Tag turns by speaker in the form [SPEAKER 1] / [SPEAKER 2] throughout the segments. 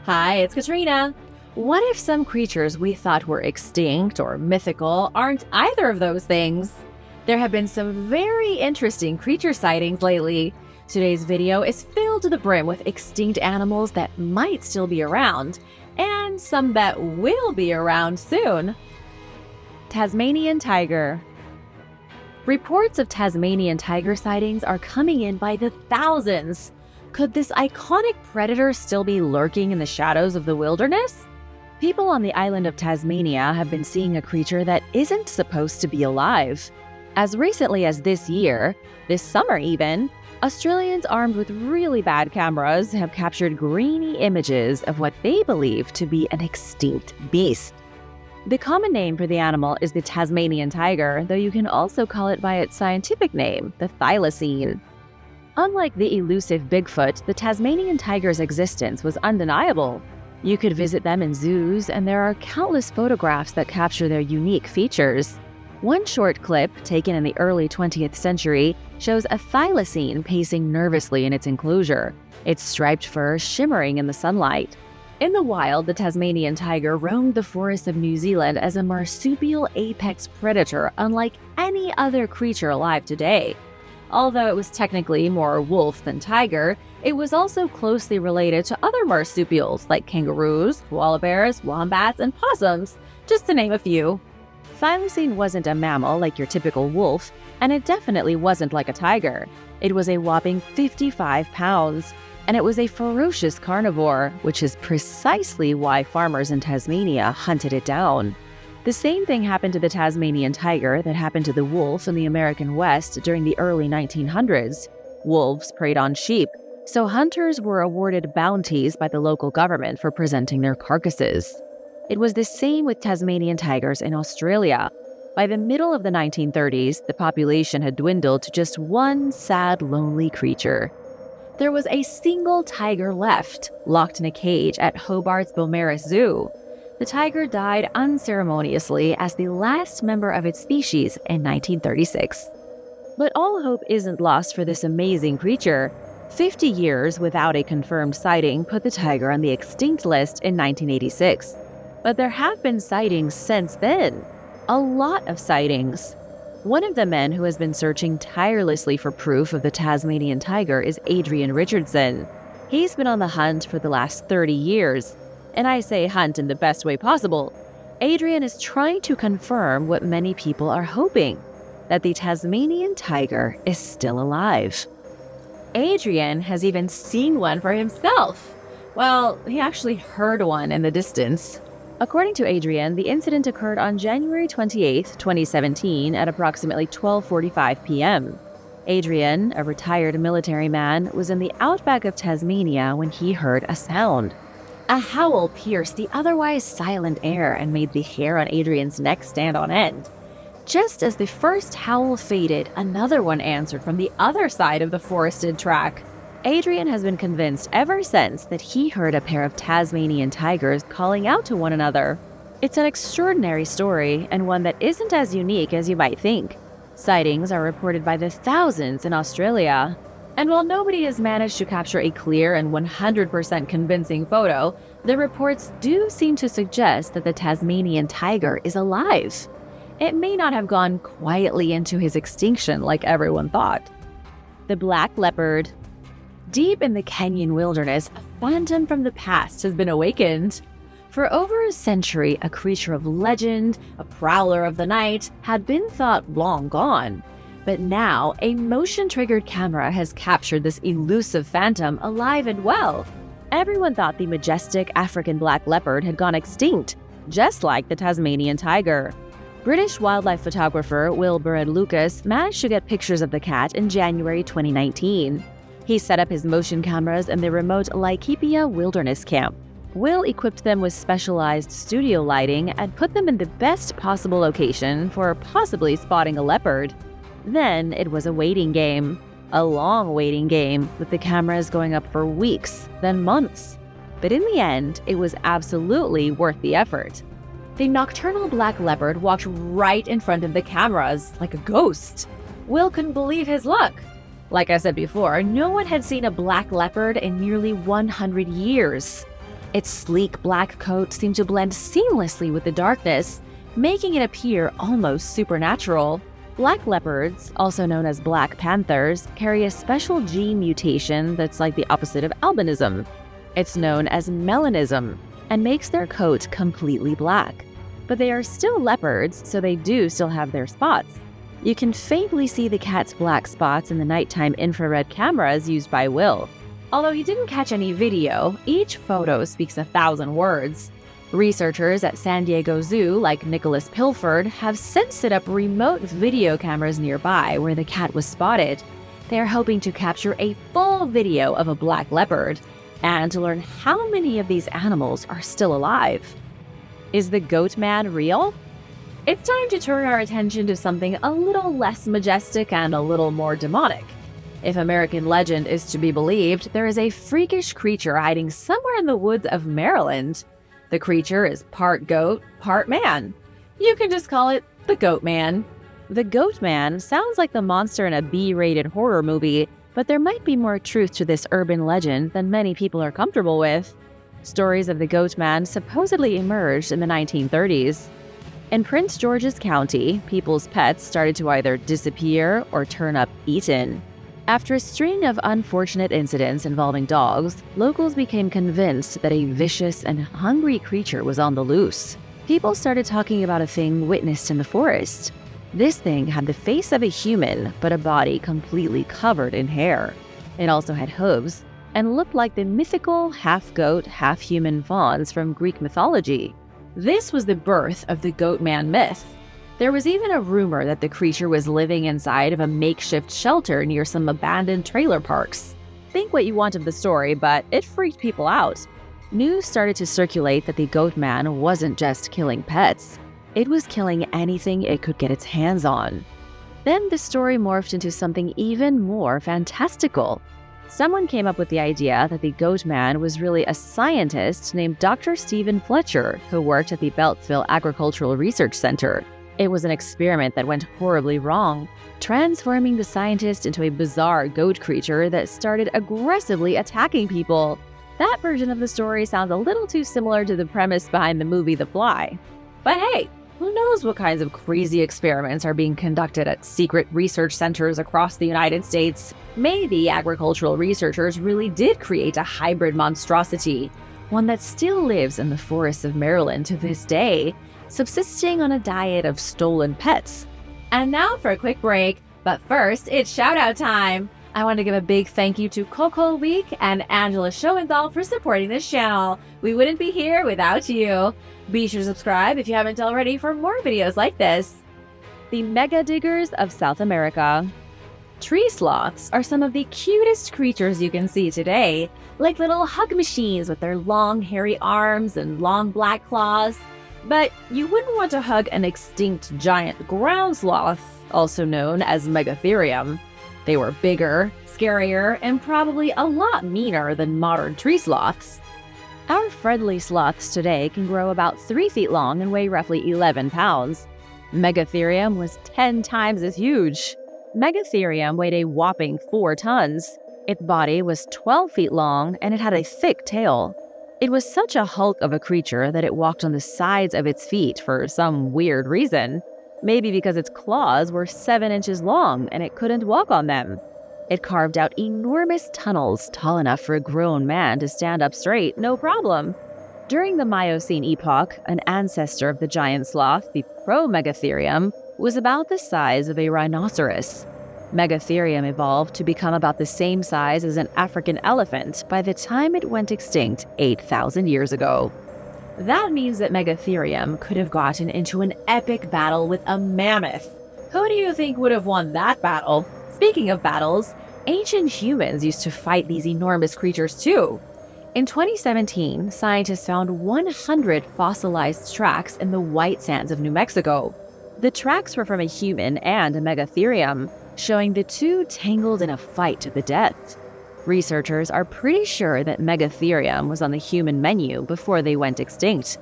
[SPEAKER 1] Hi, it's Katrina. What if some creatures we thought were extinct or mythical aren't either of those things? There have been some very interesting creature sightings lately. Today's video is filled to the brim with extinct animals that might still be around, and some that will be around soon. Tasmanian Tiger. Reports of Tasmanian tiger sightings are coming in by the thousands. Could this iconic predator still be lurking in the shadows of the wilderness? People on the island of Tasmania have been seeing a creature that isn't supposed to be alive. As recently as this year, this summer even, Australians armed with really bad cameras have captured grainy images of what they believe to be an extinct beast. The common name for the animal is the Tasmanian tiger, though you can also call it by its scientific name, the thylacine. Unlike the elusive Bigfoot, the Tasmanian tiger's existence was undeniable. You could visit them in zoos, and there are countless photographs that capture their unique features. One short clip, taken in the early 20th century, shows a thylacine pacing nervously in its enclosure, its striped fur shimmering in the sunlight. In the wild, the Tasmanian tiger roamed the forests of New Zealand as a marsupial apex predator unlike any other creature alive today. Although it was technically more wolf than tiger, it was also closely related to other marsupials like kangaroos, koala bears, wombats, and possums, just to name a few. Thylacine wasn't a mammal like your typical wolf, and it definitely wasn't like a tiger. It was a whopping 55 pounds, and it was a ferocious carnivore, which is precisely why farmers in Tasmania hunted it down. The same thing happened to the Tasmanian tiger that happened to the wolf in the American West during the early 1900s. Wolves preyed on sheep, so hunters were awarded bounties by the local government for presenting their carcasses. It was the same with Tasmanian tigers in Australia. By the middle of the 1930s, the population had dwindled to just one sad, lonely creature. There was a single tiger left, locked in a cage at Hobart's Beaumaris Zoo. The tiger died unceremoniously as the last member of its species in 1936. But all hope isn't lost for this amazing creature. 50 years without a confirmed sighting put the tiger on the extinct list in 1986. But there have been sightings since then. A lot of sightings. One of the men who has been searching tirelessly for proof of the Tasmanian tiger is Adrian Richardson. He's been on the hunt for the last 30 years. And I say hunt in the best way possible. Adrian is trying to confirm what many people are hoping, that the Tasmanian tiger is still alive. Adrian has even seen one for himself. Well, he actually heard one in the distance. According to Adrian, the incident occurred on January 28, 2017 at approximately 12:45 p.m. Adrian, a retired military man, was in the outback of Tasmania when he heard a sound. A howl pierced the otherwise silent air and made the hair on Adrian's neck stand on end. Just as the first howl faded, another one answered from the other side of the forested track. Adrian has been convinced ever since that he heard a pair of Tasmanian tigers calling out to one another. It's an extraordinary story, and one that isn't as unique as you might think. Sightings are reported by the thousands in Australia. And while nobody has managed to capture a clear and 100% convincing photo, the reports do seem to suggest that the Tasmanian tiger is alive. It may not have gone quietly into his extinction like everyone thought. The black leopard. Deep in the Kenyan wilderness, a phantom from the past has been awakened. For over a century, a creature of legend, a prowler of the night, had been thought long gone. But now, a motion-triggered camera has captured this elusive phantom alive and well. Everyone thought the majestic African black leopard had gone extinct, just like the Tasmanian tiger. British wildlife photographer Will Burrard-Lucas managed to get pictures of the cat in January 2019. He set up his motion cameras in the remote Laikipia Wilderness Camp. Will equipped them with specialized studio lighting and put them in the best possible location for possibly spotting a leopard. Then it was a waiting game. A long waiting game, with the cameras going up for weeks, then months. But in the end, it was absolutely worth the effort. The nocturnal black leopard walked right in front of the cameras, like a ghost. Will couldn't believe his luck. Like I said before, no one had seen a black leopard in nearly 100 years. Its sleek black coat seemed to blend seamlessly with the darkness, making it appear almost supernatural. Black leopards, also known as black panthers, carry a special gene mutation that's like the opposite of albinism. It's known as melanism and makes their coat completely black. But they are still leopards, so they do still have their spots. You can faintly see the cat's black spots in the nighttime infrared cameras used by Will. Although he didn't catch any video, each photo speaks 1,000 words. Researchers at San Diego Zoo, like Nicholas Pilford, have since set up remote video cameras nearby where the cat was spotted. They are hoping to capture a full video of a black leopard and to learn how many of these animals are still alive. Is the goat man real? It's time to turn our attention to something a little less majestic and a little more demonic. If American legend is to be believed, there is a freakish creature hiding somewhere in the woods of Maryland. The creature is part goat, part man. You can just call it the Goat Man. The Goat Man sounds like the monster in a B-rated horror movie, but there might be more truth to this urban legend than many people are comfortable with. Stories of the Goat Man supposedly emerged in the 1930s. In Prince George's County, people's pets started to either disappear or turn up eaten. After a string of unfortunate incidents involving dogs, locals became convinced that a vicious and hungry creature was on the loose. People started talking about a thing witnessed in the forest. This thing had the face of a human, but a body completely covered in hair. It also had hooves and looked like the mythical half-goat, half-human fauns from Greek mythology. This was the birth of the Goat Man myth. There was even a rumor that the creature was living inside of a makeshift shelter near some abandoned trailer parks. Think what you want of the story, but it freaked people out. News started to circulate that the Goat Man wasn't just killing pets. It was killing anything it could get its hands on. Then the story morphed into something even more fantastical. Someone came up with the idea that the Goat Man was really a scientist named Dr. Stephen Fletcher, who worked at the Beltsville Agricultural Research Center. It was an experiment that went horribly wrong, transforming the scientist into a bizarre goat creature that started aggressively attacking people. That version of the story sounds a little too similar to the premise behind the movie The Fly. But hey, who knows what kinds of crazy experiments are being conducted at secret research centers across the United States? Maybe agricultural researchers really did create a hybrid monstrosity, one that still lives in the forests of Maryland to this day, subsisting on a diet of stolen pets. And now for a quick break, but first, it's shout-out time! I want to give a big thank you to Coco Week and Angela Schoenthal for supporting this channel. We wouldn't be here without you. Be sure to subscribe if you haven't already for more videos like this. The mega diggers of South America. Tree sloths are some of the cutest creatures you can see today, like little hug machines with their long hairy arms and long black claws. But you wouldn't want to hug an extinct giant ground sloth, also known as Megatherium. They were bigger, scarier, and probably a lot meaner than modern tree sloths. Our friendly sloths today can grow about 3 feet long and weigh roughly 11 pounds. Megatherium was 10 times as huge. Megatherium weighed a whopping 4 tons. Its body was 12 feet long and it had a thick tail. It was such a hulk of a creature that it walked on the sides of its feet for some weird reason. Maybe because its claws were 7 inches long and it couldn't walk on them. It carved out enormous tunnels tall enough for a grown man to stand up straight, no problem. During the Miocene epoch, an ancestor of the giant sloth, the Megatherium, was about the size of a rhinoceros. Megatherium evolved to become about the same size as an African elephant by the time it went extinct 8,000 years ago. That means that Megatherium could have gotten into an epic battle with a mammoth. Who do you think would have won that battle? Speaking of battles, ancient humans used to fight these enormous creatures too. In 2017, scientists found 100 fossilized tracks in the white sands of New Mexico. The tracks were from a human and a Megatherium, showing the two tangled in a fight to the death. Researchers are pretty sure that Megatherium was on the human menu before they went extinct.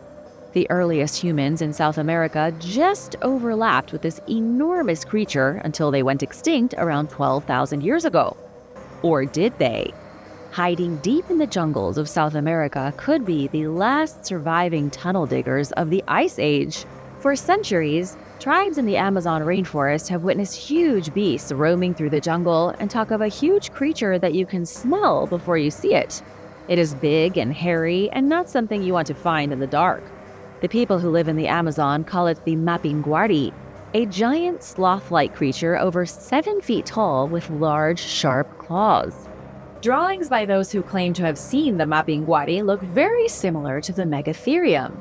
[SPEAKER 1] The earliest humans in South America just overlapped with this enormous creature until they went extinct around 12,000 years ago. Or did they? hiding deep in the jungles of South America could be the last surviving tunnel diggers of the Ice Age. For centuries, tribes in the Amazon rainforest have witnessed huge beasts roaming through the jungle and talk of a huge creature that you can smell before you see it. It is big and hairy and not something you want to find in the dark. The people who live in the Amazon call it the mapinguari, a giant sloth-like creature over 7 feet tall with large, sharp claws. Drawings by those who claim to have seen the mapinguari look very similar to the Megatherium.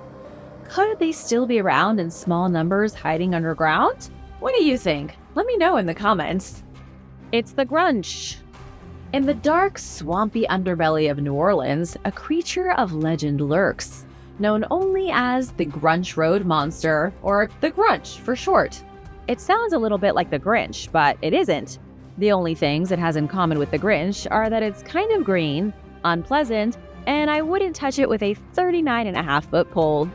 [SPEAKER 1] Could they still be around in small numbers hiding underground? What do you think? Let me know in the comments. It's the Grunch. In the dark, swampy underbelly of New Orleans, a creature of legend lurks, known only as the Grunch Road Monster, or the Grunch for short. It sounds a little bit like the Grinch, but it isn't. The only things it has in common with the Grinch are that it's kind of green, unpleasant, and I wouldn't touch it with a 39.5-foot pole.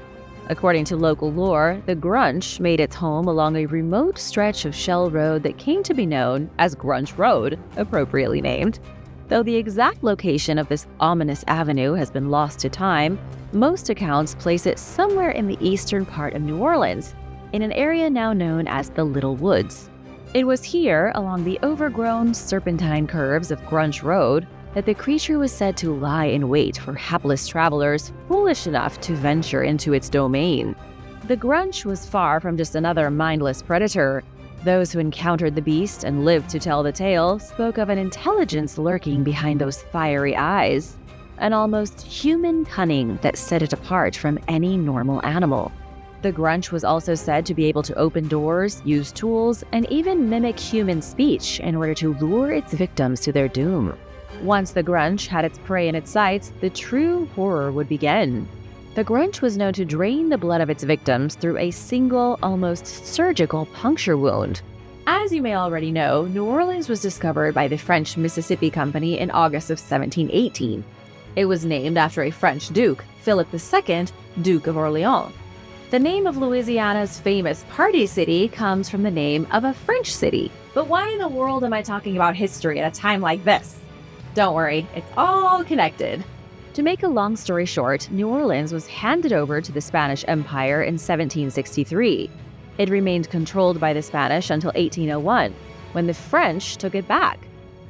[SPEAKER 1] According to local lore, the Grunch made its home along a remote stretch of shell road that came to be known as Grunch Road, appropriately named. Though the exact location of this ominous avenue has been lost to time, most accounts place it somewhere in the eastern part of New Orleans, in an area now known as the Little Woods. It was here, along the overgrown serpentine curves of Grunch Road, that the creature was said to lie in wait for hapless travelers foolish enough to venture into its domain. The Grunch was far from just another mindless predator. Those who encountered the beast and lived to tell the tale spoke of an intelligence lurking behind those fiery eyes, an almost human cunning that set it apart from any normal animal. The Grunch was also said to be able to open doors, use tools, and even mimic human speech in order to lure its victims to their doom. Once the Grunch had its prey in its sights, the true horror would begin. The Grunch was known to drain the blood of its victims through a single, almost surgical puncture wound. As you may already know, New Orleans was discovered by the French Mississippi Company in August of 1718. It was named after a French duke, Philip II, Duke of Orleans. The name of Louisiana's famous Party City comes from the name of a French city. But why in the world am I talking about history at a time like this? Don't worry, it's all connected. To make a long story short, New Orleans was handed over to the Spanish Empire in 1763. It remained controlled by the Spanish until 1801, when the French took it back.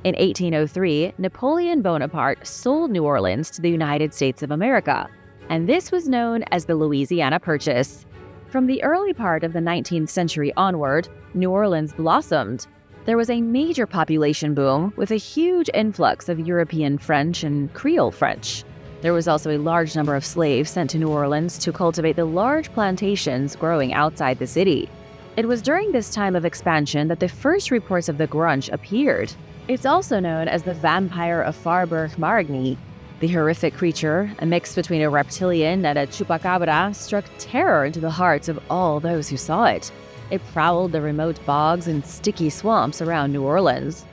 [SPEAKER 1] In 1803, Napoleon Bonaparte sold New Orleans to the United States of America, and this was known as the Louisiana Purchase. From the early part of the 19th century onward, New Orleans blossomed. There was a major population boom with a huge influx of European French and Creole French. There was also a large number of slaves sent to New Orleans to cultivate the large plantations growing outside the city. It was during this time of expansion that the first reports of the Grunch appeared. It's also known as the Vampire of Faubourg-Marigny. The horrific creature, a mix between a reptilian and a chupacabra, struck terror into the hearts of all those who saw it. It prowled the remote bogs and sticky swamps around New Orleans.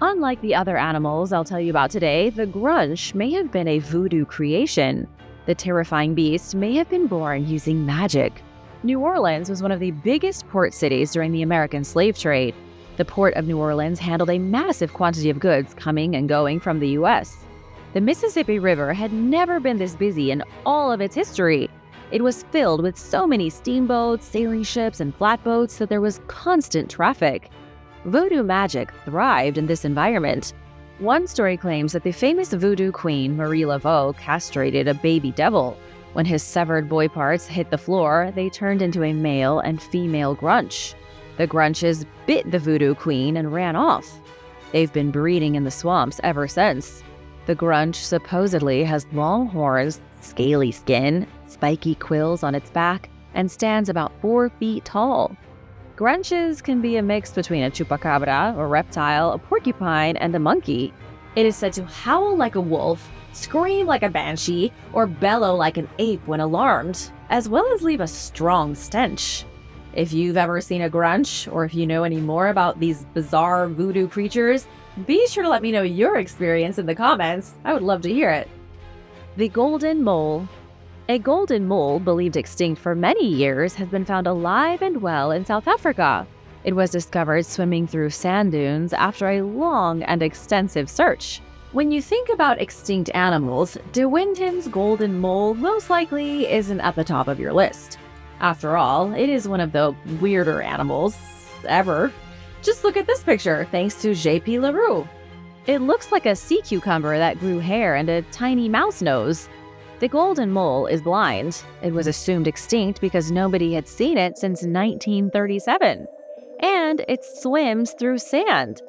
[SPEAKER 1] Unlike the other animals I'll tell you about today, the Grunch may have been a voodoo creation. The terrifying beast may have been born using magic. New Orleans was one of the biggest port cities during the American slave trade. The port of New Orleans handled a massive quantity of goods coming and going from the U.S. The Mississippi River had never been this busy in all of its history. It was filled with so many steamboats, sailing ships, and flatboats that there was constant traffic. Voodoo magic thrived in this environment. One story claims that the famous voodoo queen Marie Laveau castrated a baby devil. When his severed boy parts hit the floor, they turned into a male and female Grunch. The Grunches bit the voodoo queen and ran off. They've been breeding in the swamps ever since. The Grunch supposedly has long horns, scaly skin, spiky quills on its back, and stands about 4 feet tall. Grunches can be a mix between a chupacabra, a reptile, a porcupine, and a monkey. It is said to howl like a wolf, scream like a banshee, or bellow like an ape when alarmed, as well as leave a strong stench. If you've ever seen a Grunch, or if you know any more about these bizarre voodoo creatures, be sure to let me know your experience in the comments. I would love to hear it. The Golden Mole. A golden mole, believed extinct for many years, has been found alive and well in South Africa. It was discovered swimming through sand dunes after a long and extensive search. When you think about extinct animals, De Winton's golden mole most likely isn't at the top of your list. After all, it is one of the weirder animals ever. Just look at this picture, thanks to J.P. LaRue. It looks like a sea cucumber that grew hair and a tiny mouse nose. The golden mole is blind. It was assumed extinct because nobody had seen it since 1937. And it swims through sand.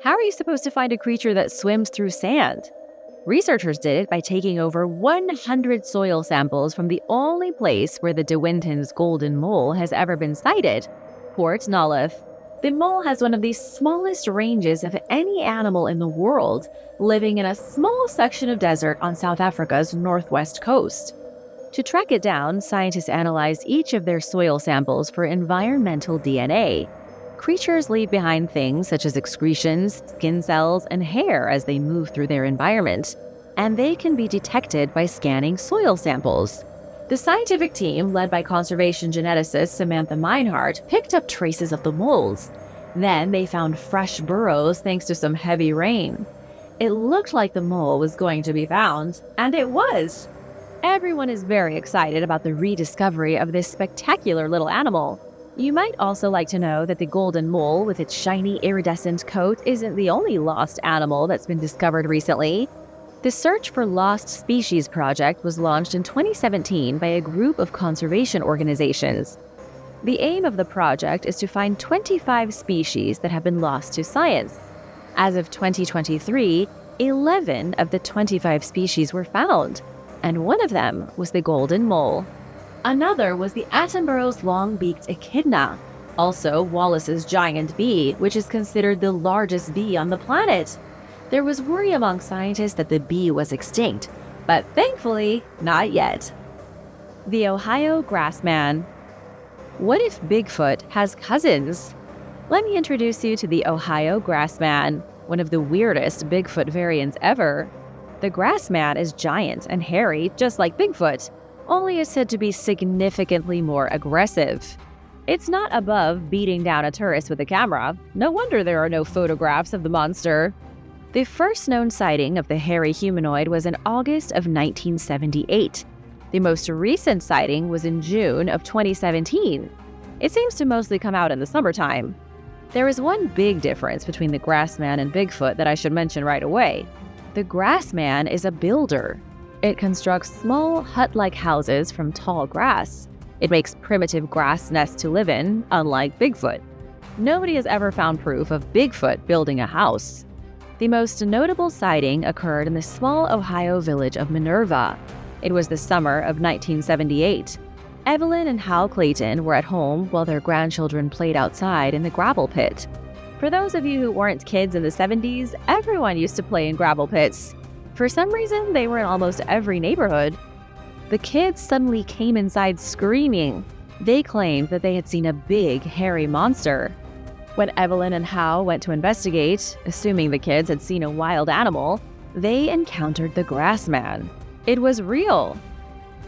[SPEAKER 1] How are you supposed to find a creature that swims through sand? Researchers did it by taking over 100 soil samples from the only place where the De Winton's golden mole has ever been sighted, Port Nolloth. The mole has one of the smallest ranges of any animal in the world, living in a small section of desert on South Africa's northwest coast. To track it down, scientists analyzed each of their soil samples for environmental DNA. Creatures leave behind things such as excretions, skin cells, and hair as they move through their environment, and they can be detected by scanning soil samples. The scientific team, led by conservation geneticist Samantha Meinhardt, picked up traces of the moles. Then they found fresh burrows thanks to some heavy rain. It looked like the mole was going to be found, and it was. Everyone is very excited about the rediscovery of this spectacular little animal. You might also like to know that the golden mole with its shiny iridescent coat isn't the only lost animal that's been discovered recently. The Search for Lost Species project was launched in 2017 by a group of conservation organizations. The aim of the project is to find 25 species that have been lost to science. As of 2023, 11 of the 25 species were found, and one of them was the golden mole. Another was the Attenborough's long-beaked echidna, also Wallace's giant bee, which is considered the largest bee on the planet. There was worry among scientists that the bee was extinct, but thankfully, not yet. The Ohio Grassman. What if Bigfoot has cousins? Let me introduce you to the Ohio Grassman, one of the weirdest Bigfoot variants ever. The Grassman is giant and hairy, just like Bigfoot, only is said to be significantly more aggressive. It's not above beating down a tourist with a camera. No wonder there are no photographs of the monster. The first known sighting of the hairy humanoid was in August of 1978. The most recent sighting was in June of 2017. It seems to mostly come out in the summertime. There is one big difference between the Grassman and Bigfoot that I should mention right away. The Grassman is a builder. It constructs small hut-like houses from tall grass. It makes primitive grass nests to live in, unlike Bigfoot. Nobody has ever found proof of Bigfoot building a house. The most notable sighting occurred in the small Ohio village of Minerva. It was the summer of 1978. Evelyn and Hal Clayton were at home while their grandchildren played outside in the gravel pit. For those of you who weren't kids in the 70s, everyone used to play in gravel pits. For some reason, they were in almost every neighborhood. The kids suddenly came inside screaming. They claimed that they had seen a big, hairy monster. When Evelyn and Hal went to investigate, assuming the kids had seen a wild animal, they encountered the Grassman. It was real.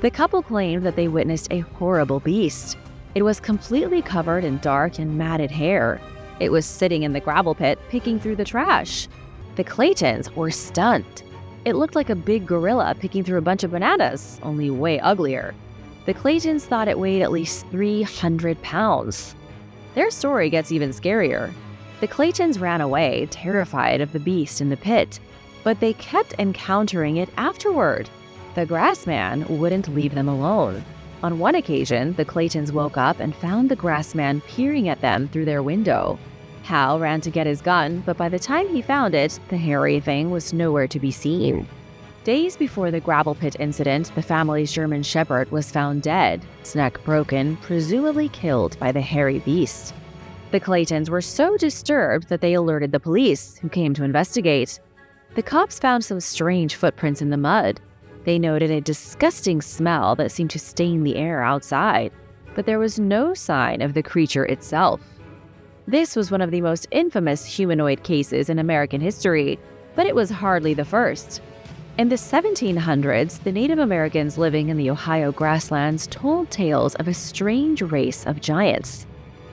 [SPEAKER 1] The couple claimed that they witnessed a horrible beast. It was completely covered in dark and matted hair. It was sitting in the gravel pit, picking through the trash. The Claytons were stunned. It looked like a big gorilla picking through a bunch of bananas, only way uglier. The Claytons thought it weighed at least 300 pounds. Their story gets even scarier. The Claytons ran away, terrified of the beast in the pit, but they kept encountering it afterward. The Grassman wouldn't leave them alone. On one occasion, the Claytons woke up and found the Grassman peering at them through their window. Hal ran to get his gun, but by the time he found it, the hairy thing was nowhere to be seen. Days before the gravel pit incident, the family's German Shepherd was found dead, its neck broken, presumably killed by the hairy beast. The Claytons were so disturbed that they alerted the police, who came to investigate. The cops found some strange footprints in the mud. They noted a disgusting smell that seemed to stain the air outside, but there was no sign of the creature itself. This was one of the most infamous humanoid cases in American history, but it was hardly the first. In the 1700s, the Native Americans living in the Ohio grasslands told tales of a strange race of giants.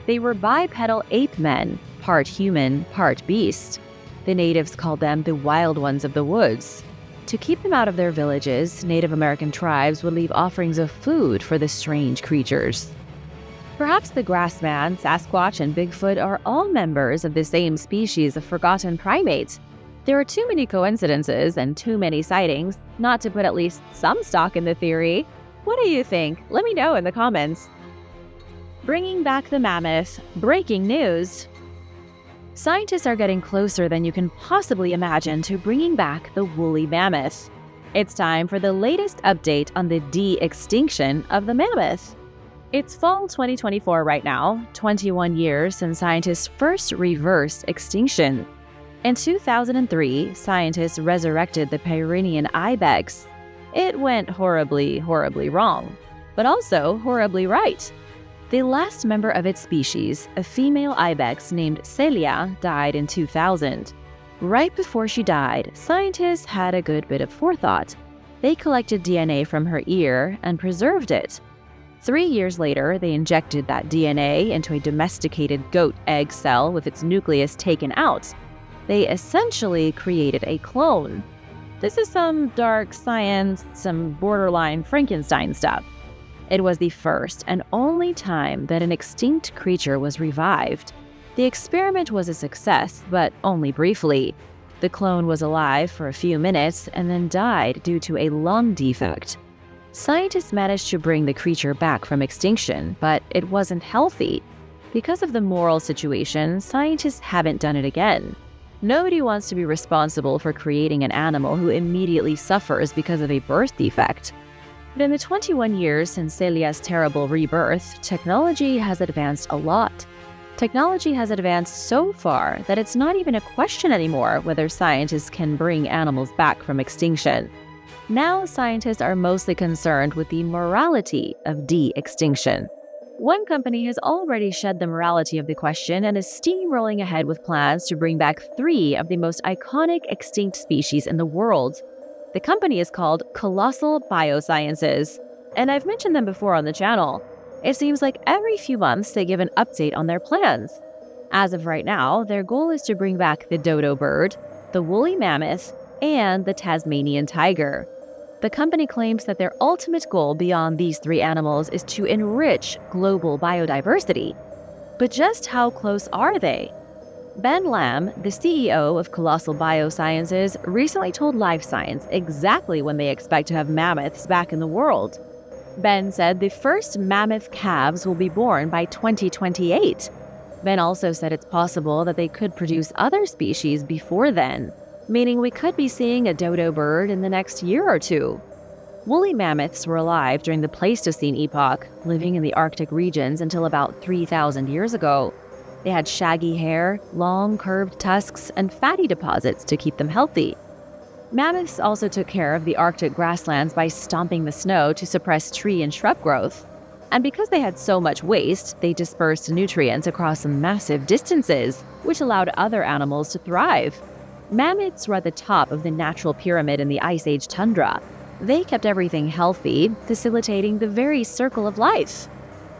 [SPEAKER 1] They were bipedal ape men, part human, part beast. The natives called them the wild ones of the woods. To keep them out of their villages, Native American tribes would leave offerings of food for the strange creatures. Perhaps the Grassman, Sasquatch, and Bigfoot are all members of the same species of forgotten primates. There are too many coincidences and too many sightings not to put at least some stock in the theory. What do you think? Let me know in the comments. Bringing back the mammoth. Breaking news. Scientists are getting closer than you can possibly imagine to bringing back the woolly mammoth. It's time for the latest update on the de-extinction of the mammoth. It's fall 2024 right now, 21 years since scientists first reversed extinction. In 2003, scientists resurrected the Pyrenean ibex. It went horribly, horribly wrong, but also horribly right. The last member of its species, a female ibex named Celia, died in 2000. Right before she died, scientists had a good bit of forethought. They collected DNA from her ear and preserved it. 3 years later, they injected that DNA into a domesticated goat egg cell with its nucleus taken out. They essentially created a clone. This is some dark science, some borderline Frankenstein stuff. It was the first and only time that an extinct creature was revived. The experiment was a success, but only briefly. The clone was alive for a few minutes and then died due to a lung defect. Scientists managed to bring the creature back from extinction, but it wasn't healthy. Because of the moral situation, scientists haven't done it again. Nobody wants to be responsible for creating an animal who immediately suffers because of a birth defect. But in the 21 years since Celia's terrible rebirth, technology has advanced a lot. Technology has advanced so far that it's not even a question anymore whether scientists can bring animals back from extinction. Now, scientists are mostly concerned with the morality of de-extinction. One company has already shed the morality of the question and is steamrolling ahead with plans to bring back 3 of the most iconic extinct species in the world. The company is called Colossal Biosciences, and I've mentioned them before on the channel. It seems like every few months they give an update on their plans. As of right now, their goal is to bring back the dodo bird, the woolly mammoth, and the Tasmanian tiger. The company claims that their ultimate goal beyond these 3 animals is to enrich global biodiversity. But just how close are they? Ben Lamb, the CEO of Colossal Biosciences, recently told Life Science exactly when they expect to have mammoths back in the world. Ben said the first mammoth calves will be born by 2028. Ben also said it's possible that they could produce other species before then, meaning we could be seeing a dodo bird in the next year or 2. Woolly mammoths were alive during the Pleistocene epoch, living in the Arctic regions until about 3,000 years ago. They had shaggy hair, long curved tusks, and fatty deposits to keep them healthy. Mammoths also took care of the Arctic grasslands by stomping the snow to suppress tree and shrub growth. And because they had so much waste, they dispersed nutrients across massive distances, which allowed other animals to thrive. Mammoths were at the top of the natural pyramid in the Ice Age tundra. They kept everything healthy, facilitating the very circle of life.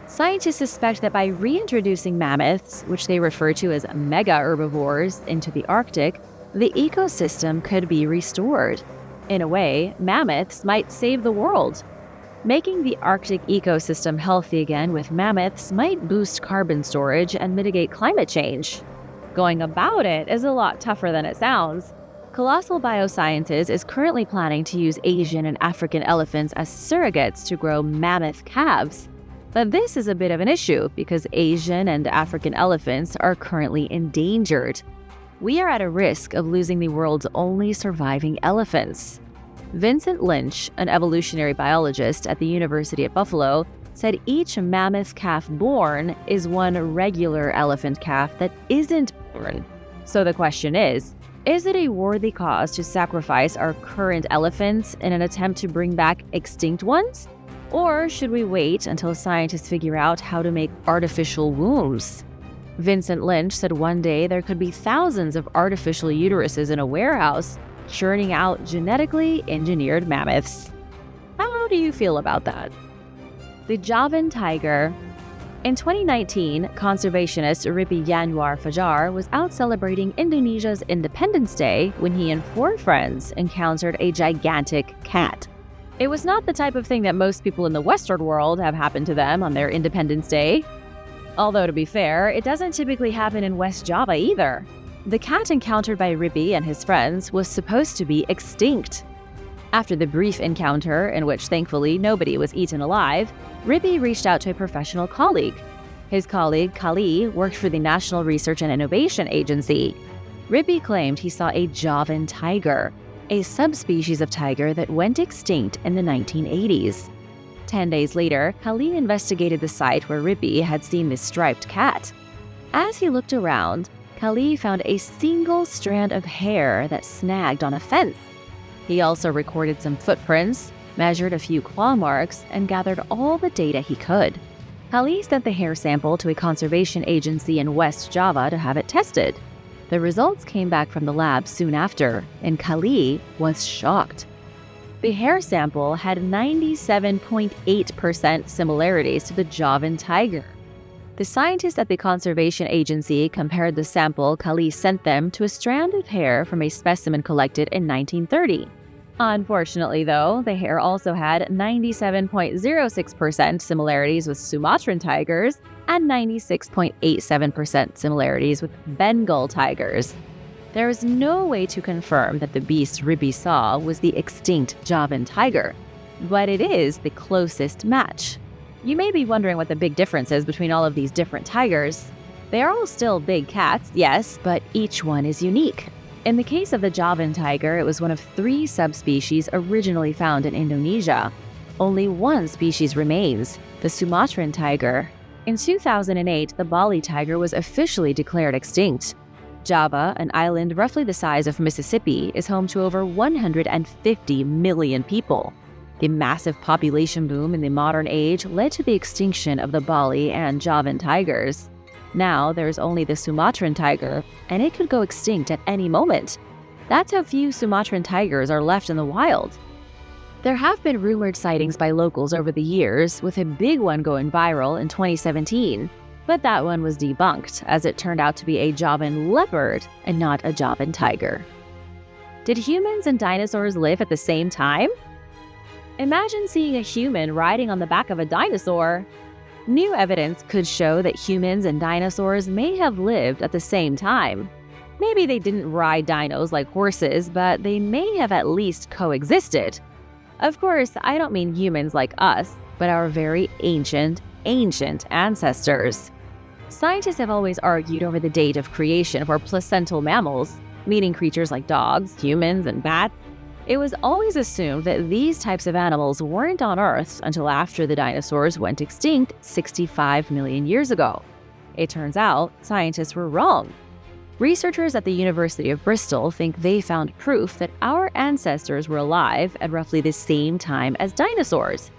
[SPEAKER 1] Scientists suspect that by reintroducing mammoths, which they refer to as mega herbivores, into the Arctic, the ecosystem could be restored. In a way, mammoths might save the world. Making the Arctic ecosystem healthy again with mammoths might boost carbon storage and mitigate climate change. Going about it is a lot tougher than it sounds. Colossal Biosciences is currently planning to use Asian and African elephants as surrogates to grow mammoth calves. But this is a bit of an issue because Asian and African elephants are currently endangered. We are at a risk of losing the world's only surviving elephants. Vincent Lynch, an evolutionary biologist at the University of Buffalo, said each mammoth calf born is one regular elephant calf that isn't born. So the question is it a worthy cause to sacrifice our current elephants in an attempt to bring back extinct ones? Or should we wait until scientists figure out how to make artificial wombs? Vincent Lynch said one day there could be thousands of artificial uteruses in a warehouse churning out genetically engineered mammoths. How do you feel about that? The Javin Tiger. In 2019, conservationist Ripi Yanuar Fajar was out celebrating Indonesia's Independence Day when he and 4 friends encountered a gigantic cat. It was not the type of thing that most people in the Western world have happen to them on their Independence Day. Although, to be fair, it doesn't typically happen in West Java either. The cat encountered by Ripi and his friends was supposed to be extinct. After the brief encounter, in which thankfully nobody was eaten alive, Ripi reached out to a professional colleague. His colleague, Kali, worked for the National Research and Innovation Agency. Ripi claimed he saw a Javin tiger, a subspecies of tiger that went extinct in the 1980s. 10 days later, Kali investigated the site where Ripi had seen this striped cat. As he looked around, Kali found a single strand of hair that snagged on a fence. He also recorded some footprints, measured a few claw marks, and gathered all the data he could. Kali sent the hair sample to a conservation agency in West Java to have it tested. The results came back from the lab soon after, and Kali was shocked. The hair sample had 97.8% similarities to the Javin tiger. The scientists at the conservation agency compared the sample Kali sent them to a strand of hair from a specimen collected in 1930. Unfortunately, though, the hair also had 97.06% similarities with Sumatran tigers and 96.87% similarities with Bengal tigers. There is no way to confirm that the beast Ripi saw was the extinct Javin tiger, but it is the closest match. You may be wondering what the big difference is between all of these different tigers. They are all still big cats, yes, but each one is unique. In the case of the Javin tiger, it was one of 3 subspecies originally found in Indonesia. Only one species remains, the Sumatran tiger. In 2008, the Bali tiger was officially declared extinct. Java, an island roughly the size of Mississippi, is home to over 150 million people. The massive population boom in the modern age led to the extinction of the Bali and Javin tigers. Now there's only the Sumatran tiger, and it could go extinct at any moment. That's how few Sumatran tigers are left in the wild. There have been rumored sightings by locals over the years, with a big one going viral in 2017. But that one was debunked, as it turned out to be a Javin leopard and not a Javin tiger. Did humans and dinosaurs live at the same time? Imagine seeing a human riding on the back of a dinosaur. New evidence could show that humans and dinosaurs may have lived at the same time. Maybe they didn't ride dinos like horses, but they may have at least coexisted. Of course, I don't mean humans like us, but our very ancient ancestors. Scientists have always argued over the date of creation for placental mammals, meaning creatures like dogs, humans, and bats. It was always assumed that these types of animals weren't on Earth until after the dinosaurs went extinct 65 million years ago. It turns out scientists were wrong. Researchers at the University of Bristol think they found proof that our ancestors were alive at roughly the same time as dinosaurs.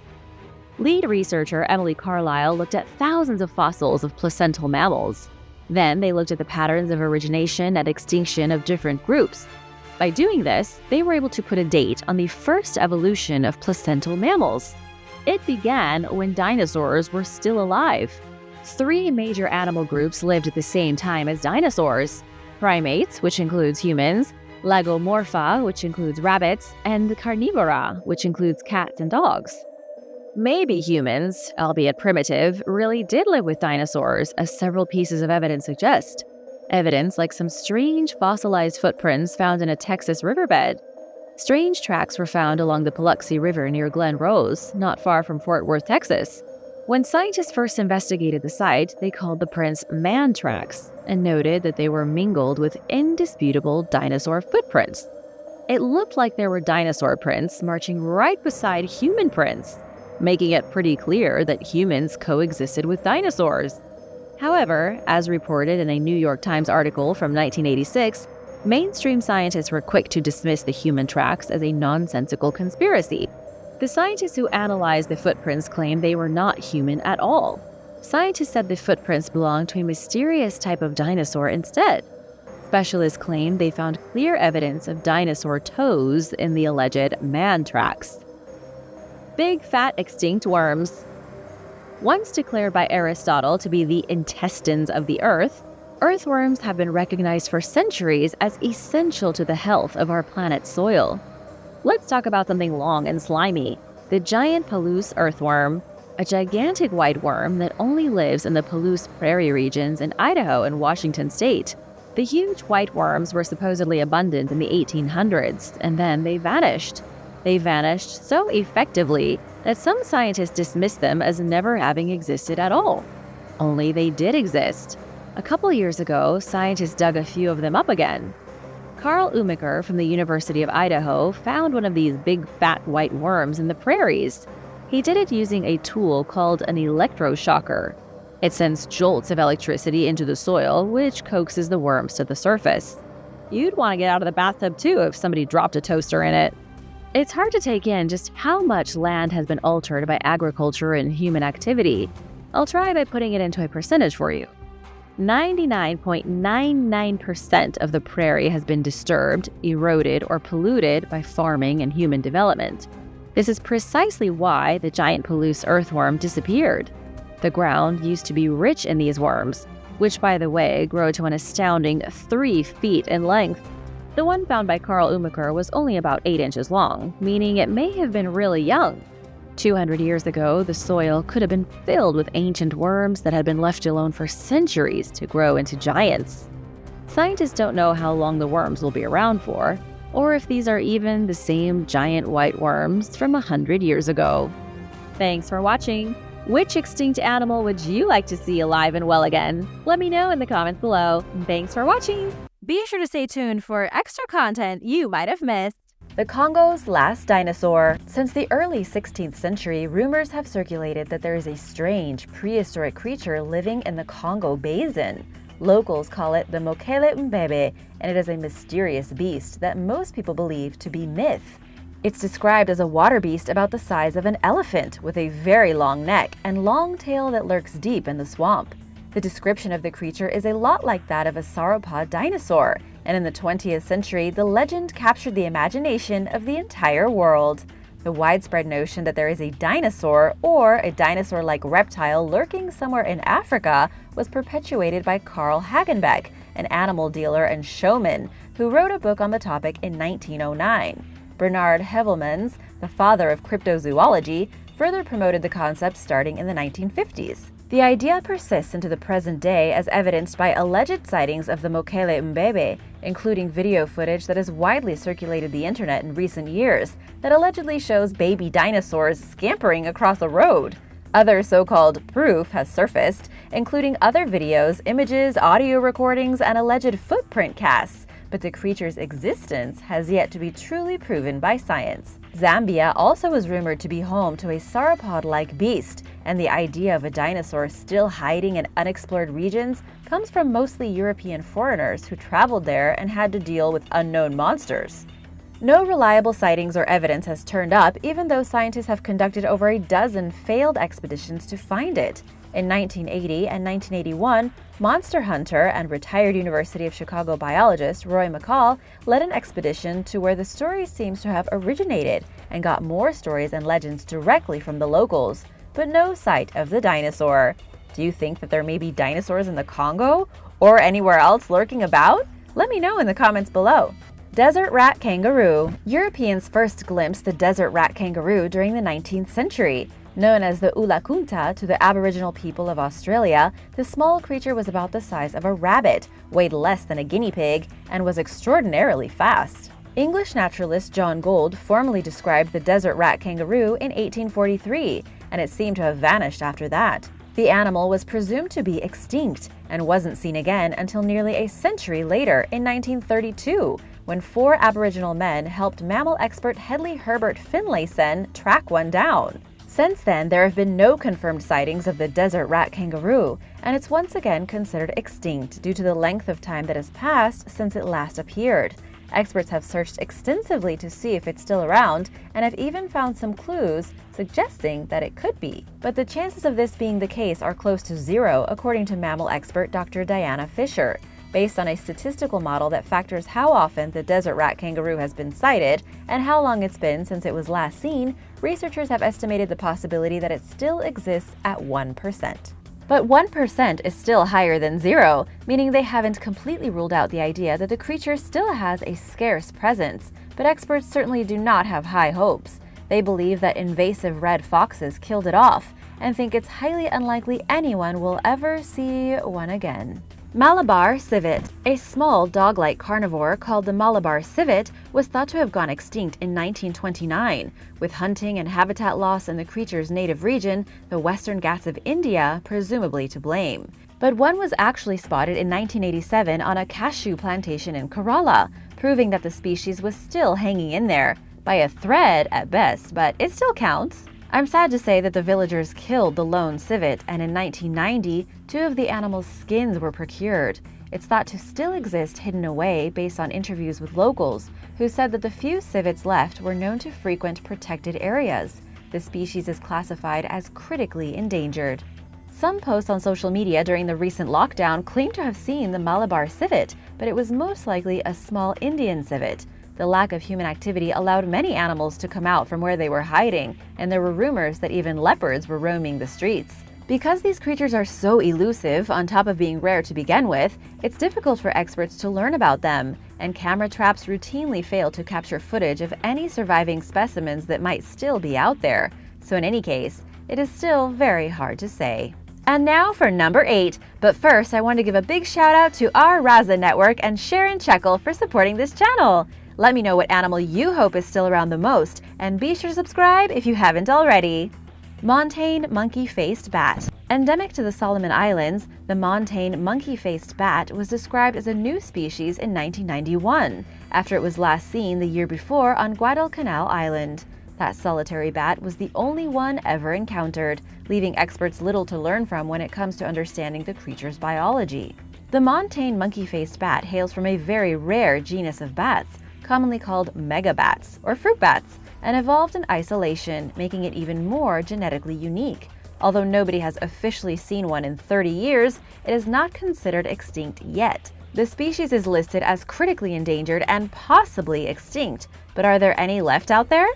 [SPEAKER 1] Lead researcher Emily Carlisle looked at thousands of fossils of placental mammals. Then they looked at the patterns of origination and extinction of different groups. By doing this, they were able to put a date on the first evolution of placental mammals. It began when dinosaurs were still alive. 3 major animal groups lived at the same time as dinosaurs: primates, which includes humans, lagomorpha, which includes rabbits, and carnivora, which includes cats and dogs. Maybe humans, albeit primitive, really did live with dinosaurs, as several pieces of evidence suggest. Evidence like some strange fossilized footprints found in a Texas riverbed. Strange tracks were found along the Paluxy River near Glen Rose, not far from Fort Worth, Texas. When scientists first investigated the site, they called the prints man tracks and noted that they were mingled with indisputable dinosaur footprints. It looked like there were dinosaur prints marching right beside human prints, making it pretty clear that humans coexisted with dinosaurs. However, as reported in a New York Times article from 1986, mainstream scientists were quick to dismiss the human tracks as a nonsensical conspiracy. The scientists who analyzed the footprints claimed they were not human at all. Scientists said the footprints belonged to a mysterious type of dinosaur instead. Specialists claimed they found clear evidence of dinosaur toes in the alleged man tracks. Big fat extinct worms. Once declared by Aristotle to be the intestines of the earth, earthworms have been recognized for centuries as essential to the health of our planet's soil. Let's talk about something long and slimy, the giant Palouse earthworm, a gigantic white worm that only lives in the Palouse prairie regions in Idaho and Washington state. The huge white worms were supposedly abundant in the 1800s, and then they vanished. They vanished so effectively that some scientists dismissed them as never having existed at all. Only they did exist. A couple years ago, scientists dug a few of them up again. Carl Umaker from the University of Idaho found one of these big fat white worms in the prairies. He did it using a tool called an electroshocker. It sends jolts of electricity into the soil, which coaxes the worms to the surface. You'd want to get out of the bathtub too if somebody dropped a toaster in it. It's hard to take in just how much land has been altered by agriculture and human activity. I'll try by putting it into a percentage for you. 99.99% of the prairie has been disturbed, eroded, or polluted by farming and human development. This is precisely why the giant Palouse earthworm disappeared. The ground used to be rich in these worms, which, by the way, grow to an astounding 3 feet in length. The one found by Carl Umaker was only about 8 inches long, meaning it may have been really young. 200 years ago, the soil could have been filled with ancient worms that had been left alone for centuries to grow into giants. Scientists don't know how long the worms will be around for, or if these are even the same giant white worms from 100 years ago. Thanks for watching! Which extinct animal would you like to see alive and well again? Let me know in the comments below. Thanks for watching! Be sure to stay tuned for extra content you might have missed. The Congo's last dinosaur. Since the early 16th century, rumors have circulated that there is a strange, prehistoric creature living in the Congo Basin. Locals call it the Mokele Mbebe, and it is a mysterious beast that most people believe to be myth. It's described as a water beast about the size of an elephant, with a very long neck and long tail that lurks deep in the swamp. The description of the creature is a lot like that of a sauropod dinosaur, and in the 20th century, the legend captured the imagination of the entire world. The widespread notion that there is a dinosaur or a dinosaur-like reptile lurking somewhere in Africa was perpetuated by Carl Hagenbeck, an animal dealer and showman, who wrote a book on the topic in 1909. Bernard Hevelmans, the father of cryptozoology, further promoted the concept starting in the 1950s. The idea persists into the present day as evidenced by alleged sightings of the Mokele Mbebe, including video footage that has widely circulated the internet in recent years that allegedly shows baby dinosaurs scampering across a road. Other so-called proof has surfaced, including other videos, images, audio recordings, and alleged footprint casts, but the creature's existence has yet to be truly proven by science. Zambia also is rumored to be home to a sauropod-like beast, and the idea of a dinosaur still hiding in unexplored regions comes from mostly European foreigners who traveled there and had to deal with unknown monsters. No reliable sightings or evidence has turned up, even though scientists have conducted over a dozen failed expeditions to find it. In 1980 and 1981, monster hunter and retired University of Chicago biologist Roy McCall led an expedition to where the story seems to have originated and got more stories and legends directly from the locals, but no sight of the dinosaur. Do you think that there may be dinosaurs in the Congo or anywhere else lurking about? Let me know in the comments below. Desert rat kangaroo. Europeans first glimpsed the desert rat kangaroo during the 19th century. Known as the ulakunta to the Aboriginal people of Australia, the small creature was about the size of a rabbit, weighed less than a guinea pig, and was extraordinarily fast. English naturalist John Gould formally described the desert rat kangaroo in 1843, and it seemed to have vanished after that. The animal was presumed to be extinct and wasn't seen again until nearly a century later in 1932, when 4 Aboriginal men helped mammal expert Hedley Herbert Finlayson track one down. Since then, there have been no confirmed sightings of the desert rat kangaroo, and it's once again considered extinct due to the length of time that has passed since it last appeared. Experts have searched extensively to see if it's still around and have even found some clues suggesting that it could be. But the chances of this being the case are close to zero, according to mammal expert Dr. Diana Fisher. Based on a statistical model that factors how often the desert rat kangaroo has been sighted and how long it's been since it was last seen, researchers have estimated the possibility that it still exists at 1%. But 1% is still higher than 0, meaning they haven't completely ruled out the idea that the creature still has a scarce presence. But experts certainly do not have high hopes. They believe that invasive red foxes killed it off and think it's highly unlikely anyone will ever see one again. Malibar civet, a small dog-like carnivore called the Malibar civet, was thought to have gone extinct in 1929, with hunting and habitat loss in the creature's native region, the Western Ghats of India, presumably to blame. But one was actually spotted in 1987 on a cashew plantation in Kerala, proving that the species was still hanging in there, by a thread at best, but it still counts. I'm sad to say that the villagers killed the lone civet, and in 1990, 2 of the animal's skins were procured. It's thought to still exist hidden away based on interviews with locals, who said that the few civets left were known to frequent protected areas. The species is classified as critically endangered. Some posts on social media during the recent lockdown claim to have seen the Malibar civet, but it was most likely a small Indian civet. The lack of human activity allowed many animals to come out from where they were hiding, and there were rumors that even leopards were roaming the streets. Because these creatures are so elusive, on top of being rare to begin with, it's difficult for experts to learn about them, and camera traps routinely fail to capture footage of any surviving specimens that might still be out there. So in any case, it is still very hard to say. And now for number 8, but first I want to give a big shout out to our Raza network and Sharon Checkle for supporting this channel. Let me know what animal you hope is still around the most, and be sure to subscribe if you haven't already. Montaine monkey-faced bat. Endemic to the Solomon Islands, the Montaine monkey-faced bat was described as a new species in 1991, after it was last seen the year before on Guadalcanal Island. That solitary bat was the only one ever encountered, leaving experts little to learn from when it comes to understanding the creature's biology. The Montaine monkey-faced bat hails from a very rare genus of bats, commonly called megabats, or fruit bats, and evolved in isolation, making it even more genetically unique. Although nobody has officially seen one in 30 years, it is not considered extinct yet. The species is listed as critically endangered and possibly extinct, but are there any left out there?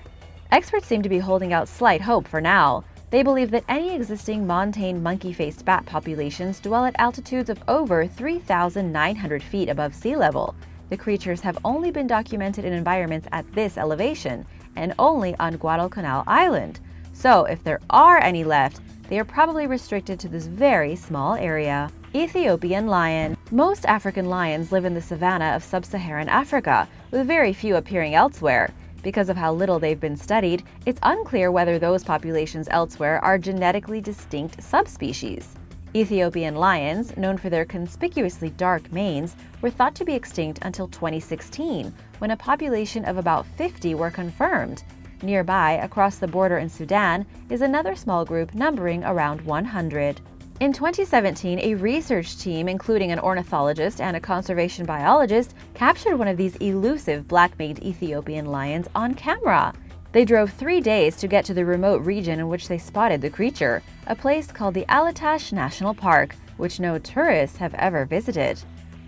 [SPEAKER 1] Experts seem to be holding out slight hope for now. They believe that any existing Montaine monkey-faced bat populations dwell at altitudes of over 3,900 feet above sea level. The creatures have only been documented in environments at this elevation, and only on Guadalcanal Island. So if there are any left, they are probably restricted to this very small area. Ethiopian lion. Most African lions live in the savanna of sub-Saharan Africa, with very few appearing elsewhere. Because of how little they've been studied, it's unclear whether those populations elsewhere are genetically distinct subspecies. Ethiopian lions, known for their conspicuously dark manes, were thought to be extinct until 2016, when a population of about 50 were confirmed. Nearby, across the border in Sudan, is another small group numbering around 100. In 2017, a research team, including an ornithologist and a conservation biologist, captured one of these elusive black-maned Ethiopian lions on camera. They drove 3 days to get to the remote region in which they spotted the creature, a place called the Alatash National Park, which no tourists have ever visited.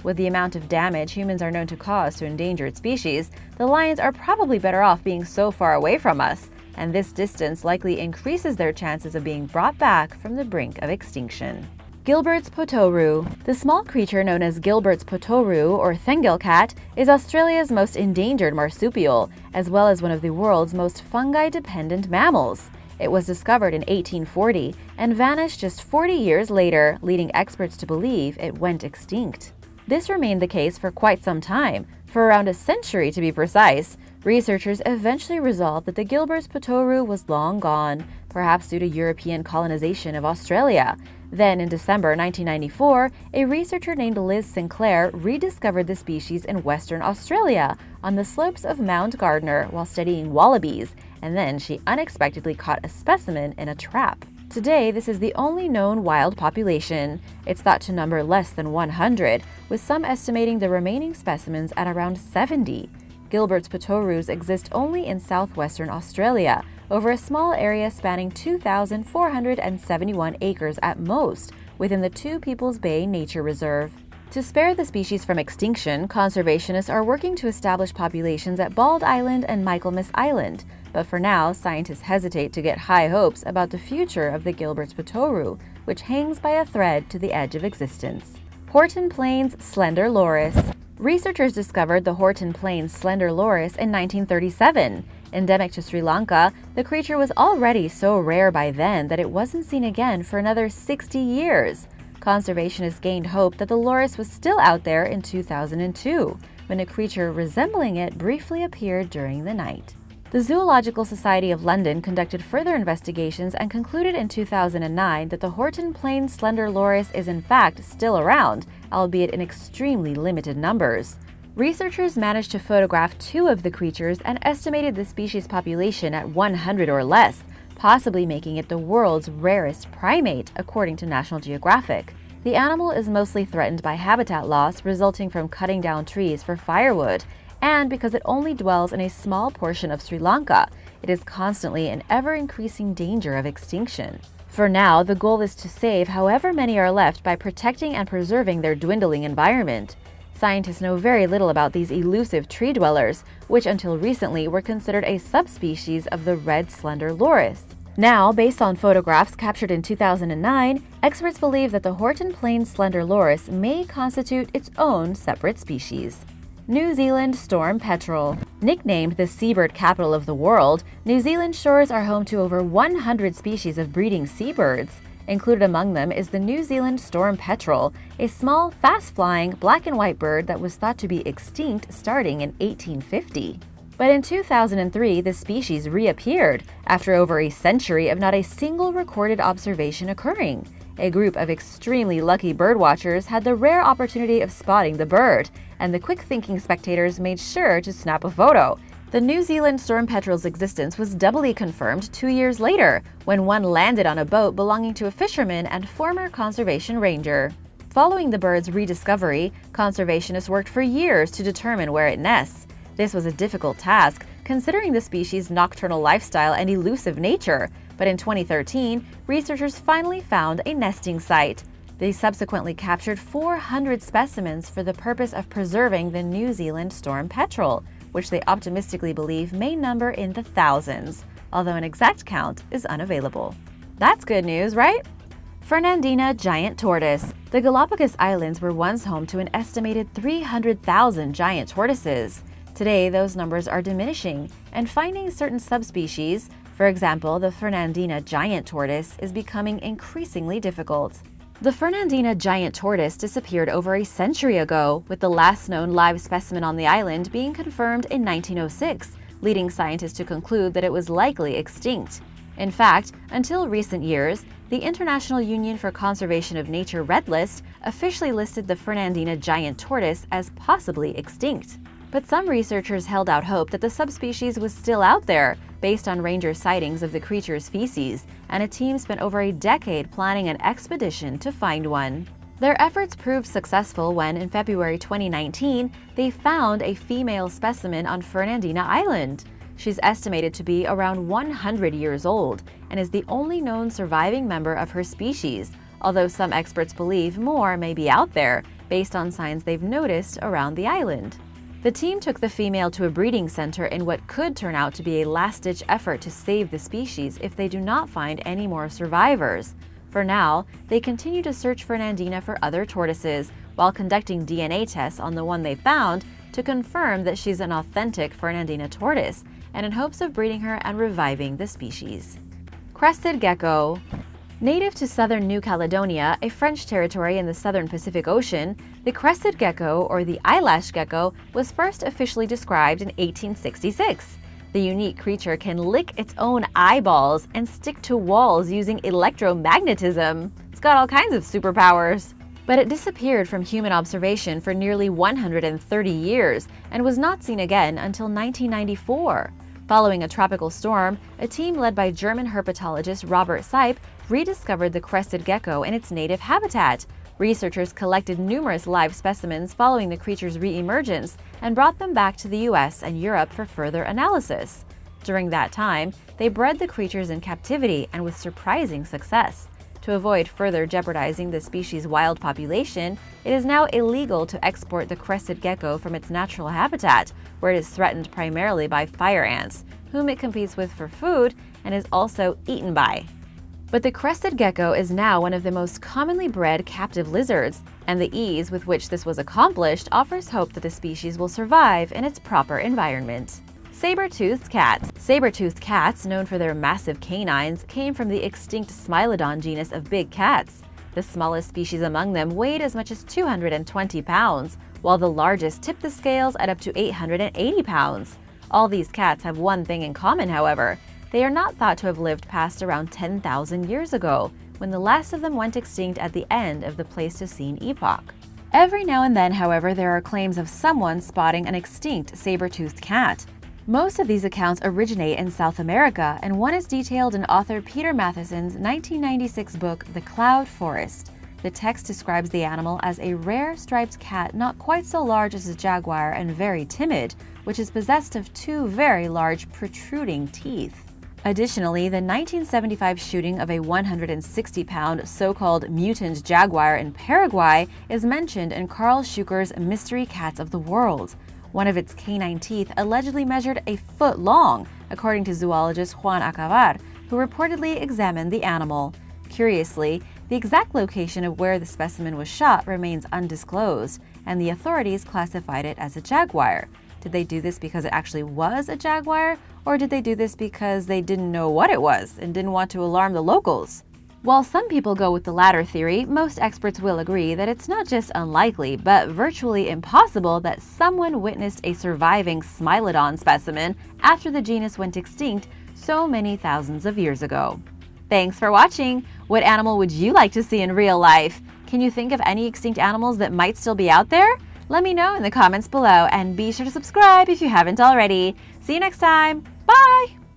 [SPEAKER 1] With the amount of damage humans are known to cause to endangered species, the lions are probably better off being so far away from us, and this distance likely increases their chances of being brought back from the brink of extinction. Gilberts pooru. The small creature known as Gilberts pooru, or Thengel cat, is Australia's most endangered marsupial, as well as one of the world's most fungi-dependent mammals. It was discovered in 1840 and vanished just 40 years later, leading experts to believe it went extinct. This remained the case for quite some time, for around a century to be precise. Researchers eventually resolved that the Gilberts pooru was long gone, perhaps due to European colonization of Australia. Then, in December 1994, a researcher named Liz Sinclair rediscovered the species in Western Australia on the slopes of Mount Gardner while studying wallabies, and then she unexpectedly caught a specimen in a trap. Today, this is the only known wild population. It's thought to number less than 100, with some estimating the remaining specimens at around 70. Gilberts pooru exist only in southwestern Australia, over a small area spanning 2,471 acres at most, within the Two People's Bay Nature Reserve. To spare the species from extinction, conservationists are working to establish populations at Bald Island and Michaelmas Island, but for now, scientists hesitate to get high hopes about the future of the Gilberts pooru, which hangs by a thread to the edge of existence. Horton Plains Slender loris. Researchers discovered the Horton Plains Slender loris in 1937. Endemic to Sri Lanka, the creature was already so rare by then that it wasn't seen again for another 60 years. Conservationists gained hope that the loris was still out there in 2002, when a creature resembling it briefly appeared during the night. The Zoological Society of London conducted further investigations and concluded in 2009 that the Horton Plains Slender loris is in fact still around, albeit in extremely limited numbers. Researchers managed to photograph 2 of the creatures and estimated the species population at 100 or less, possibly making it the world's rarest primate, according to National Geographic. The animal is mostly threatened by habitat loss resulting from cutting down trees for firewood, and because it only dwells in a small portion of Sri Lanka, it is constantly in ever-increasing danger of extinction. For now, the goal is to save however many are left by protecting and preserving their dwindling environment. Scientists know very little about these elusive tree dwellers, which until recently were considered a subspecies of the red slender loris. Now, based on photographs captured in 2009, experts believe that the Horton Plains Slender loris may constitute its own separate species. New Zealand storm petrel. Nicknamed the seabird capital of the world, New Zealand's shores are home to over 100 species of breeding seabirds. Included among them is the New Zealand storm petrel, a small, fast-flying, black and white bird that was thought to be extinct starting in 1850. But in 2003, the species reappeared after over a century of not a single recorded observation occurring. A group of extremely lucky birdwatchers had the rare opportunity of spotting the bird, and the quick-thinking spectators made sure to snap a photo. The New Zealand storm petrel's existence was doubly confirmed 2 years later, when one landed on a boat belonging to a fisherman and former conservation ranger. Following the bird's rediscovery, conservationists worked for years to determine where it nests. This was a difficult task, considering the species' nocturnal lifestyle and elusive nature, but in 2013, researchers finally found a nesting site. They subsequently captured 400 specimens for the purpose of preserving the New Zealand storm petrel, which they optimistically believe may number in the thousands, although an exact count is unavailable. That's good news, right? Fernandina giant tortoise. The Galapagos Islands were once home to an estimated 300,000 giant tortoises. Today, those numbers are diminishing, and finding certain subspecies, for example, the Fernandina giant tortoise, is becoming increasingly difficult. The Fernandina giant tortoise disappeared over a century ago, with the last known live specimen on the island being confirmed in 1906, leading scientists to conclude that it was likely extinct. In fact, until recent years, the International Union for Conservation of Nature Red List officially listed the Fernandina giant tortoise as possibly extinct. But some researchers held out hope that the subspecies was still out there, based on ranger sightings of the creature's feces, and a team spent over a decade planning an expedition to find one. Their efforts proved successful when, in February 2019, they found a female specimen on Fernandina Island. She's estimated to be around 100 years old and is the only known surviving member of her species, although some experts believe more may be out there, based on signs they've noticed around the island. The team took the female to a breeding center in what could turn out to be a last-ditch effort to save the species if they do not find any more survivors. For now, they continue to search Fernandina for other tortoises, while conducting DNA tests on the one they found to confirm that she's an authentic Fernandina tortoise, and in hopes of breeding her and reviving the species. Crusted Gecko. Native to southern New Caledonia, a French territory in the southern Pacific Ocean, the crested gecko, or the eyelash gecko, was first officially described in 1866. The unique creature can lick its own eyeballs and stick to walls using electromagnetism. It's got all kinds of superpowers. But it disappeared from human observation for nearly 130 years and was not seen again until 1994. Following a tropical storm, a team led by German herpetologist Robert Sipe rediscovered the crested gecko in its native habitat. Researchers collected numerous live specimens following the creature's re-emergence and brought them back to the US and Europe for further analysis. During that time, they bred the creatures in captivity and with surprising success. To avoid further jeopardizing the species' wild population, it is now illegal to export the crested gecko from its natural habitat, where it is threatened primarily by fire ants, whom it competes with for food and is also eaten by. But the crested gecko is now one of the most commonly bred captive lizards, and the ease with which this was accomplished offers hope that the species will survive in its proper environment. Sabertooth cat. Sabertooth cats, known for their massive canines, came from the extinct Smilodon genus of big cats. The smallest species among them weighed as much as 220 pounds, while the largest tipped the scales at up to 880 pounds. All these cats have one thing in common, however. They are not thought to have lived past around 10,000 years ago, when the last of them went extinct at the end of the Pleistocene epoch. Every now and then, however, there are claims of someone spotting an extinct saber-toothed cat. Most of these accounts originate in South America, and one is detailed in author Peter Matheson's 1996 book, The Cloud Forest. The text describes the animal as a rare striped cat not quite so large as a jaguar and very timid, which is possessed of two very large protruding teeth. Additionally, the 1975 shooting of a 160-pound so-called mutant jaguar in Paraguay is mentioned in Carl Schucher's Mystery Cats of the World. One of its canine teeth allegedly measured a foot long, according to zoologist Juan Acabar, who reportedly examined the animal. Curiously, the exact location of where the specimen was shot remains undisclosed, and the authorities classified it as a jaguar. Did they do this because it actually was a jaguar, or did they do this because they didn't know what it was and didn't want to alarm the locals? While some people go with the latter theory, most experts will agree that it's not just unlikely, but virtually impossible that someone witnessed a surviving Smilodon specimen after the genus went extinct so many thousands of years ago. Thanks for watching! What animal would you like to see in real life? Can you think of any extinct animals that might still be out there? Let me know in the comments below, and be sure to subscribe if you haven't already. See you next time. Bye!